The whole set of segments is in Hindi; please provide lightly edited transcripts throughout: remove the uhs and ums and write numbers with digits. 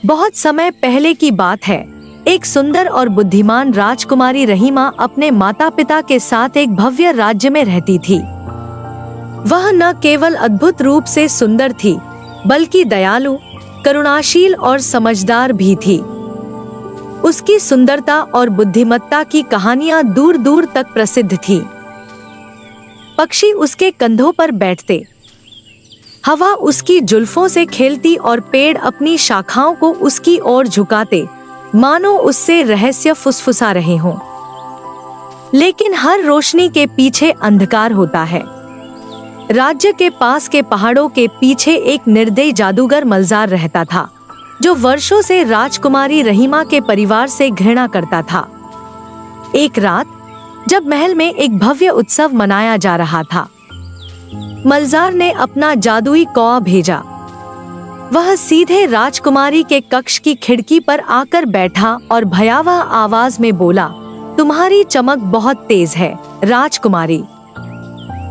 बहुत समय पहले की बात है। एक सुंदर और बुद्धिमान राजकुमारी रहीमा अपने माता पिता के साथ एक भव्य राज्य में रहती थी। वह न केवल अद्भुत रूप से सुंदर थी, बल्कि दयालु, करुणाशील और समझदार भी थी। उसकी सुंदरता और बुद्धिमत्ता की कहानियां दूर दूर तक प्रसिद्ध थी। पक्षी उसके कंधों पर बैठते, हवा उसकी जुल्फों से खेलती और पेड़ अपनी शाखाओं को उसकी ओर झुकाते, मानो उससे रहस्य फुसफुसा रहे हों। लेकिन हर रोशनी के पीछे अंधकार होता है। राज्य के पास के पहाड़ों के पीछे एक निर्दयी जादूगर मलजार रहता था, जो वर्षों से राजकुमारी रहीमा के परिवार से घृणा करता था। एक रात जब महल में एक भव्य उत्सव मनाया जा रहा था, मलजार ने अपना जादुई कौआ भेजा। वह सीधे राजकुमारी के कक्ष की खिड़की पर आकर बैठा और भयावह आवाज में बोला, तुम्हारी चमक बहुत तेज है राजकुमारी।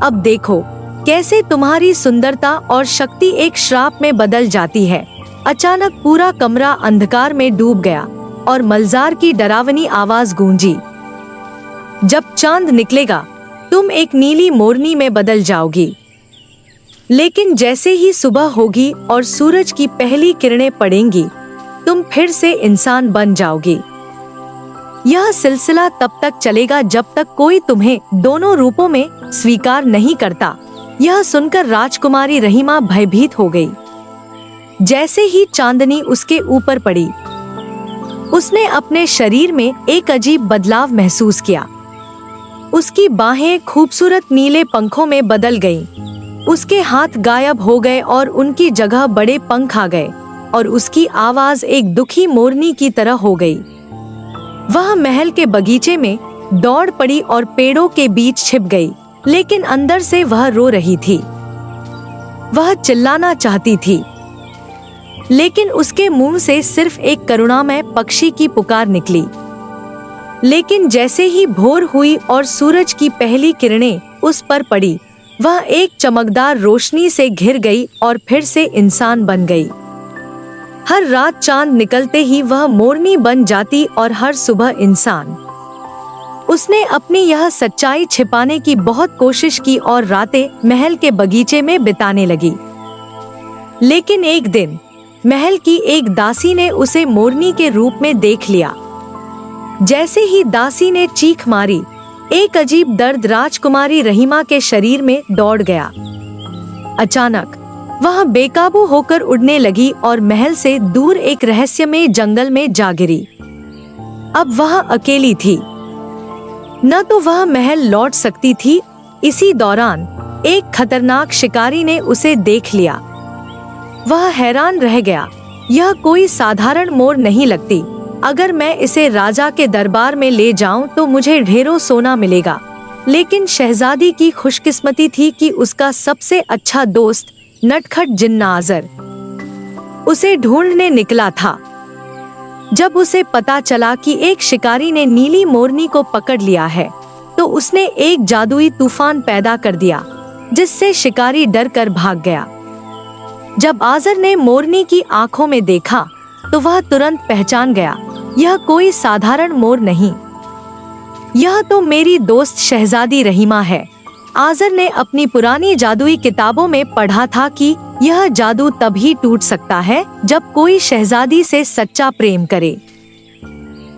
अब देखो कैसे तुम्हारी सुंदरता और शक्ति एक श्राप में बदल जाती है। अचानक पूरा कमरा अंधकार में डूब गया और मलजार की डरावनी आवाज गूंजी, जब चांद निकलेगा तुम एक नीली मोरनी में बदल जाओगी। लेकिन जैसे ही सुबह होगी और सूरज की पहली किरणें पड़ेंगी, तुम फिर से इंसान बन जाओगी। यह सिलसिला तब तक चलेगा जब तक कोई तुम्हें दोनों रूपों में स्वीकार नहीं करता। यह सुनकर राजकुमारी रहीमा भयभीत हो गई। जैसे ही चांदनी उसके ऊपर पड़ी, उसने अपने शरीर में एक अजीब बदलाव महसूस किया। उसकी बाहें खूबसूरत नीले पंखों में बदल गईं। उसके हाथ गायब हो गए और उनकी जगह बड़े पंख आ गए और उसकी आवाज एक दुखी मोरनी की तरह हो गई। वह महल के बगीचे में दौड़ पड़ी और पेड़ों के बीच छिप गई, लेकिन अंदर से वह रो रही थी। वह चिल्लाना चाहती थी, लेकिन उसके मुंह से सिर्फ एक करुणामय पक्षी की पुकार निकली। लेकिन जैसे ही भोर हुई और सूरज की पहली किरणें उस पर पड़ी, वह एक चमकदार रोशनी से घिर गई और फिर से इंसान बन गई। हर रात चांद निकलते ही वह मोरनी बन जाती और हर सुबह इंसान। उसने अपनी यह सच्चाई छिपाने की बहुत कोशिश की और रातें महल के बगीचे में बिताने लगी। लेकिन एक दिन महल की एक दासी ने उसे मोरनी के रूप में देख लिया। जैसे ही दासी ने चीख मारी, एक अजीब दर्द राजकुमारी रहीमा के शरीर में दौड़ गया। अचानक वह बेकाबू होकर उड़ने लगी और महल से दूर एक रहस्यमय जंगल में जा गिरी। अब वह अकेली थी, न तो वह महल लौट सकती थी। इसी दौरान एक खतरनाक शिकारी ने उसे देख लिया। वह हैरान रह गया, यह कोई साधारण मोर नहीं लगती। अगर मैं इसे राजा के दरबार में ले जाऊं तो मुझे ढेरों सोना मिलेगा। लेकिन शहजादी की खुशकिस्मती थी कि उसका सबसे अच्छा दोस्त नटखट जिन्ना आज़र उसे ढूंढने निकला था। जब उसे पता चला कि एक शिकारी ने नीली मोरनी को पकड़ लिया है, तो उसने एक जादुई तूफान पैदा कर दिया, जिससे शिकारी डर कर भाग गया। जब आज़र ने मोरनी की आंखों में देखा, तो वह तुरंत पहचान गया, यह कोई साधारण मोर नहीं, यह तो मेरी दोस्त शहजादी रहीमा है। आज़र ने अपनी पुरानी जादुई किताबों में पढ़ा था कि यह जादू तभी टूट सकता है जब कोई शहजादी से सच्चा प्रेम करे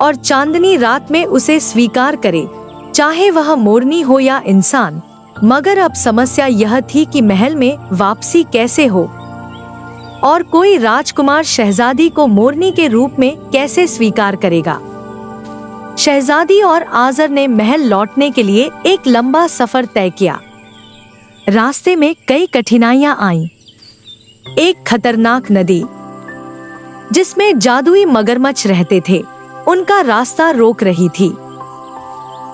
और चांदनी रात में उसे स्वीकार करे, चाहे वह मोरनी हो या इंसान। मगर अब समस्या यह थी कि महल में वापसी कैसे हो और कोई राजकुमार शहजादी को मोरनी के रूप में कैसे स्वीकार करेगा। शहजादी और आज़र ने महल लौटने के लिए एक लंबा सफर तय किया। रास्ते में कई कठिनाइयां आईं। एक खतरनाक नदी, जिसमें जादुई मगरमच्छ रहते थे, उनका रास्ता रोक रही थी।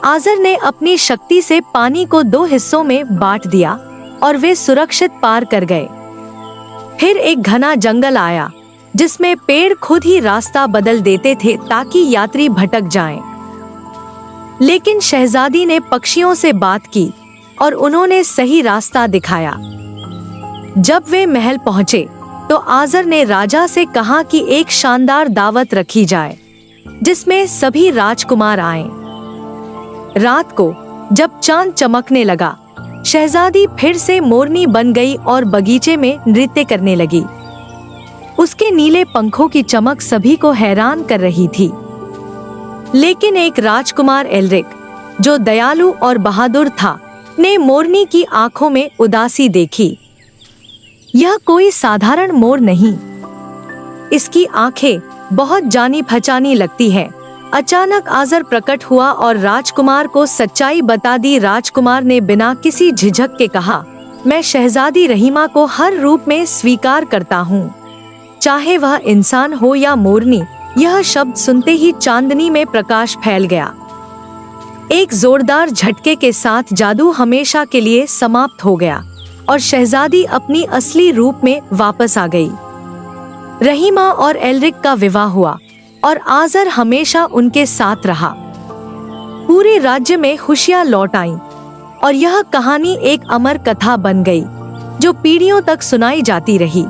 आज़र ने अपनी शक्ति से पानी को 2 हिस्सों में बांट दिया और वे सुरक्षित पार कर गए। फिर एक घना जंगल आया, जिसमें पेड़ खुद ही रास्ता बदल देते थे ताकि यात्री भटक जाएं। लेकिन शहजादी ने पक्षियों से बात की और उन्होंने सही रास्ता दिखाया। जब वे महल पहुंचे, तो आज़र ने राजा से कहा कि एक शानदार दावत रखी जाए जिसमें सभी राजकुमार आएं। रात को जब चांद चमकने लगा, शहजादी फिर से मोरनी बन गई और बगीचे में नृत्य करने लगी। उसके नीले पंखों की चमक सभी को हैरान कर रही थी। लेकिन एक राजकुमार एल्रिक, जो दयालु और बहादुर था, ने मोरनी की आंखों में उदासी देखी। यह कोई साधारण मोर नहीं, इसकी आंखें बहुत जानी पहचानी लगती है। अचानक आज़र प्रकट हुआ और राजकुमार को सच्चाई बता दी। राजकुमार ने बिना किसी झिझक के कहा, मैं शहजादी रहीमा को हर रूप में स्वीकार करता हूँ, चाहे वह इंसान हो या मोरनी। यह शब्द सुनते ही चांदनी में प्रकाश फैल गया। एक जोरदार झटके के साथ जादू हमेशा के लिए समाप्त हो गया और शहजादी अपनी असली रूप में वापस आ गई। रहीमा और एल्रिक का विवाह हुआ और आज़र हमेशा उनके साथ रहा। पूरे राज्य में खुशियां लौट आईं और यह कहानी एक अमर कथा बन गई जो पीढ़ियों तक सुनाई जाती रही।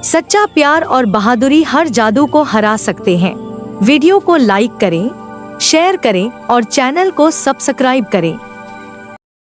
सच्चा प्यार और बहादुरी हर जादू को हरा सकते हैं। वीडियो को लाइक करें, शेयर करें और चैनल को सब्सक्राइब करें।